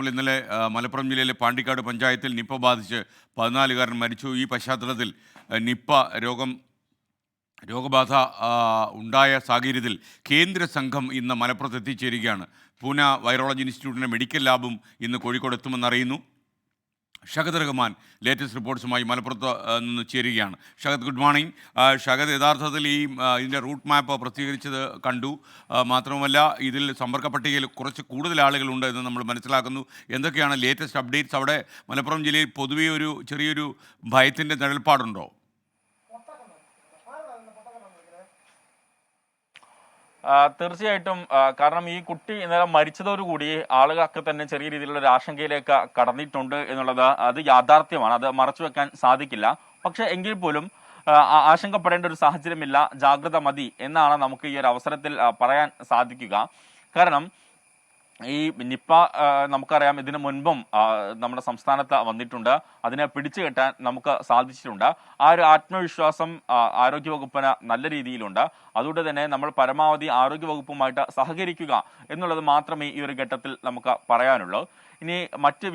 നമ്മൾ ഇന്നലെ മലപ്പുറം ജില്ലയിലെ പാണ്ടിക്കാട് പഞ്ചായത്തിൽ നിപ്പ ബാധിച്ച് 14കാരൻ മരിച്ചു. ഈ പശ്ചാത്തലത്തിൽ നിപ്പ രോഗബാധ ഉണ്ടായ സാഹചര്യത്തിൽ കേന്ദ്ര സംഘം ഇന്ന് മലപ്പുറത്ത് എത്തിച്ചേരുകയാണ്. പൂന വൈറോളജി ഇൻസ്റ്റിറ്റ്യൂട്ടിൻ്റെ മെഡിക്കൽ ലാബും ഇന്ന് കോഴിക്കോട് എത്തുമെന്നറിയുന്നു. ഷഹദ് റഹ്മാൻ ലേറ്റസ്റ്റ് റിപ്പോർട്ട്സുമായി മലപ്പുറത്ത് നിന്ന് ചേരുകയാണ്. Shahad, good morning. ഷഹദ്, യഥാർത്ഥത്തിൽ ഇതിൻ്റെ റൂട്ട് മാപ്പ് പ്രസിദ്ധീകരിച്ചത് കണ്ടു. മാത്രമല്ല ഇതിൽ സമ്പർക്ക പട്ടികയിൽ കുറച്ച് കൂടുതൽ ആളുകളുണ്ട് എന്ന് നമ്മൾ മനസ്സിലാക്കുന്നു. എന്തൊക്കെയാണ് ലേറ്റസ്റ്റ് അപ്ഡേറ്റ്സ്? അവിടെ മലപ്പുറം ജില്ലയിൽ പൊതുവേ ഒരു ചെറിയൊരു ഭയത്തിൻ്റെ നിഴൽപ്പാടുണ്ടോ? തീർച്ചയായിട്ടും. കാരണം ഈ കുട്ടി ഇന്നലെ മരിച്ചതോടുകൂടി ആളുകളൊക്കെ തന്നെ ചെറിയ രീതിയിലുള്ള ഒരു ആശങ്കയിലേക്ക് കടന്നിട്ടുണ്ട് എന്നുള്ളത് അത് യാഥാർത്ഥ്യമാണ്. അത് മറച്ചു വെക്കാൻ സാധിക്കില്ല. പക്ഷെ എങ്കിൽ പോലും ആശങ്കപ്പെടേണ്ട ഒരു സാഹചര്യമില്ല, ജാഗ്രത മതി എന്നാണ് നമുക്ക് ഈ ഒരു അവസരത്തിൽ പറയാൻ സാധിക്കുക. കാരണം ഈ നിപ്പ നമുക്കറിയാം, ഇതിനു മുൻപും നമ്മുടെ സംസ്ഥാനത്ത് വന്നിട്ടുണ്ട്. അതിനെ പിടിച്ചു കെട്ടാൻ നമുക്ക് സാധിച്ചിട്ടുണ്ട്. ആ ഒരു ആത്മവിശ്വാസം ആരോഗ്യവകുപ്പിന് നല്ല രീതിയിലുണ്ട്. അതുകൊണ്ട് തന്നെ നമ്മൾ പരമാവധി ആരോഗ്യവകുപ്പുമായിട്ട് സഹകരിക്കുക എന്നുള്ളത് മാത്രമേ ഈ ഒരു ഘട്ടത്തിൽ നമുക്ക് പറയാനുള്ളൂ. ഇനി മറ്റ്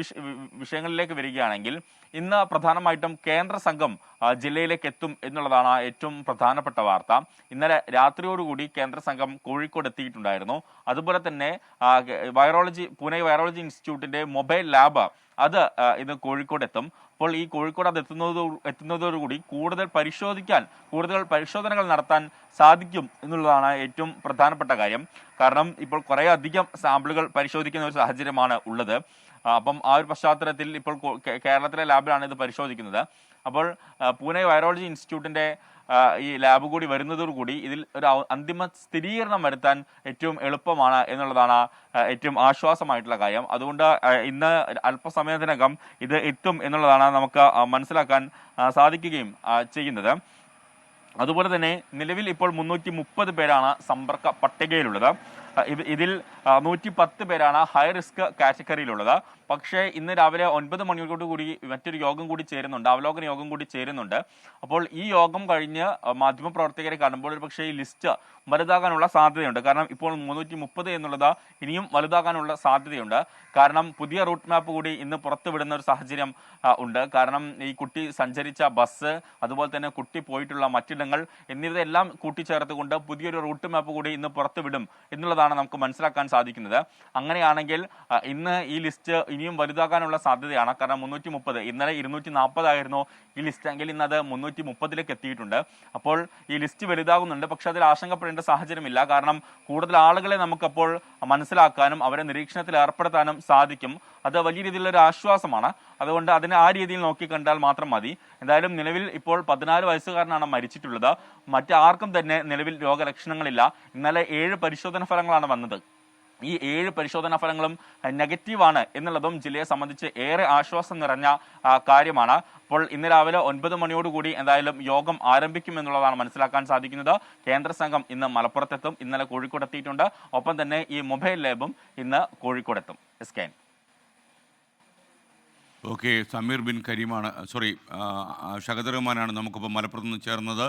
വിഷയങ്ങളിലേക്ക് വരികയാണെങ്കിൽ, ഇന്ന് പ്രധാനമായിട്ടും കേന്ദ്ര സംഘം ജില്ലയിലേക്ക് എത്തും എന്നുള്ളതാണ് ഏറ്റവും പ്രധാനപ്പെട്ട വാർത്ത. ഇന്നലെ രാത്രിയോടുകൂടി കേന്ദ്ര സംഘം കോഴിക്കോട് എത്തിയിട്ടുണ്ടായിരുന്നു. അതുപോലെ തന്നെ പൂനെ വൈറോളജി ഇൻസ്റ്റിറ്റ്യൂട്ടിന്റെ മൊബൈൽ ലാബ് അത് ഇന്ന് കോഴിക്കോട് എത്തും. അപ്പോൾ ഈ കോഴിക്കോട് അത് എത്തുന്നതോടുകൂടി കൂടുതൽ പരിശോധനകൾ നടത്താൻ സാധിക്കും എന്നുള്ളതാണ് ഏറ്റവും പ്രധാനപ്പെട്ട കാര്യം. കാരണം ഇപ്പോൾ കുറേ അധികം സാമ്പിളുകൾ പരിശോധിക്കുന്ന ഒരു സാഹചര്യമാണ് ഉള്ളത്. അപ്പം ആ ഒരു പശ്ചാത്തലത്തിൽ ഇപ്പോൾ കേരളത്തിലെ ലാബിലാണ് ഇത് പരിശോധിക്കുന്നത്. അപ്പോൾ പൂനെ വൈറോളജി ഇൻസ്റ്റിറ്റ്യൂട്ടിന്റെ ഈ ലാബ് കൂടി വരുന്നതോടുകൂടി ഇതിൽ ഒരു അന്തിമ സ്ഥിരീകരണം വരുത്താൻ ഏറ്റവും എളുപ്പമാണ് എന്നുള്ളതാണ് ഏറ്റവും ആശ്വാസമായിട്ടുള്ള കാര്യം. അതുകൊണ്ട് ഇന്ന് അല്പസമയത്തിനകം ഇത് എത്തും എന്നുള്ളതാണ് നമുക്ക് മനസ്സിലാക്കാൻ സാധിക്കുകയും ചെയ്യുന്നത്. അതുപോലെ തന്നെ നിലവിൽ ഇപ്പോൾ 330 പേരാണ് സമ്പർക്ക പട്ടികയിലുള്ളത്. ഇതിൽ 110 പേരാണ് ഹൈ റിസ്ക് കാറ്റഗറിയിലുള്ളത്. പക്ഷേ ഇന്ന് രാവിലെ 9 മണിയോടുകൂടി മറ്റൊരു യോഗം കൂടി ചേരുന്നുണ്ട്, അവലോകന യോഗം കൂടി ചേരുന്നുണ്ട്. അപ്പോൾ ഈ യോഗം കഴിഞ്ഞ് മാധ്യമപ്രവർത്തകരെ കാണുമ്പോൾ ഒരു പക്ഷേ ഈ ലിസ്റ്റ് വലുതാകാനുള്ള സാധ്യതയുണ്ട്. കാരണം ഇപ്പോൾ 330 എന്നുള്ളത് ഇനിയും വലുതാകാനുള്ള സാധ്യതയുണ്ട്. കാരണം പുതിയ റൂട്ട് മാപ്പ് കൂടി ഇന്ന് പുറത്തുവിടുന്ന ഒരു സാഹചര്യം ഉണ്ട്. കാരണം ഈ കുട്ടി സഞ്ചരിച്ച ബസ്, അതുപോലെ തന്നെ കുട്ടി പോയിട്ടുള്ള മറ്റിടങ്ങൾ എന്നിവയെല്ലാം കൂട്ടിച്ചേർത്തുകൊണ്ട് പുതിയൊരു റൂട്ട് മാപ്പ് കൂടി ഇന്ന് പുറത്തുവിടും എന്നുള്ളതാണ് നമുക്ക് മനസ്സിലാക്കാൻ സാധിക്കുന്നത്. അങ്ങനെയാണെങ്കിൽ ഇന്ന് ഈ ലിസ്റ്റ് ഇനിയും വലുതാകാനുള്ള സാധ്യതയാണ്. കാരണം 330, ഇന്നലെ 240 ആയിരുന്നു ഈ ലിസ്റ്റ് എങ്കിൽ ഇന്ന് അത് 330ലേക്ക് എത്തിയിട്ടുണ്ട്. അപ്പോൾ ഈ ലിസ്റ്റ് വലുതാകുന്നുണ്ട്. പക്ഷെ അതിൽ ആശങ്കപ്പെടേണ്ട സാഹചര്യമില്ല. കാരണം കൂടുതൽ ആളുകളെ നമുക്കപ്പോൾ മനസ്സിലാക്കാനും അവരെ നിരീക്ഷണത്തിൽ ഏർപ്പെടുത്താനും സാധിക്കും. അത് വലിയ രീതിയിലുള്ള ഒരു ആശ്വാസമാണ്. അതുകൊണ്ട് അതിനെ ആ രീതിയിൽ നോക്കിക്കണ്ടാൽ മാത്രം മതി. എന്തായാലും നിലവിൽ ഇപ്പോൾ 14 വയസ്സുകാരനാണ് മരിച്ചിട്ടുള്ളത്. മറ്റാർക്കും തന്നെ നിലവിൽ രോഗലക്ഷണങ്ങളില്ല. ഇന്നലെ 7 പരിശോധന ഫലങ്ങളാണ് വന്നത്. ഈ 7 പരിശോധനാ ഫലങ്ങളും നെഗറ്റീവാണ് എന്നുള്ളതും ജില്ലയെ സംബന്ധിച്ച് ഏറെ ആശ്വാസം നിറഞ്ഞ കാര്യമാണ്. അപ്പോൾ ഇന്ന് രാവിലെ 9 മണിയോടുകൂടി എന്തായാലും യോഗം ആരംഭിക്കും എന്നുള്ളതാണ് മനസ്സിലാക്കാൻ സാധിക്കുന്നത്. കേന്ദ്ര സംഘം ഇന്ന് മലപ്പുറത്തെത്തും. ഇന്നലെ കോഴിക്കോട് എത്തിയിട്ടുണ്ട്. ഒപ്പം തന്നെ ഈ മൊബൈൽ ലാബും ഇന്ന് കോഴിക്കോടെത്തും. എസ്കേൻ. ഓക്കെ, സമീർ ബിൻ കരീമാണ്, ഷഹദ് റഹ്മാനാണ് നമുക്കിപ്പോൾ മലപ്പുറത്ത് നിന്ന് ചേർന്നത്.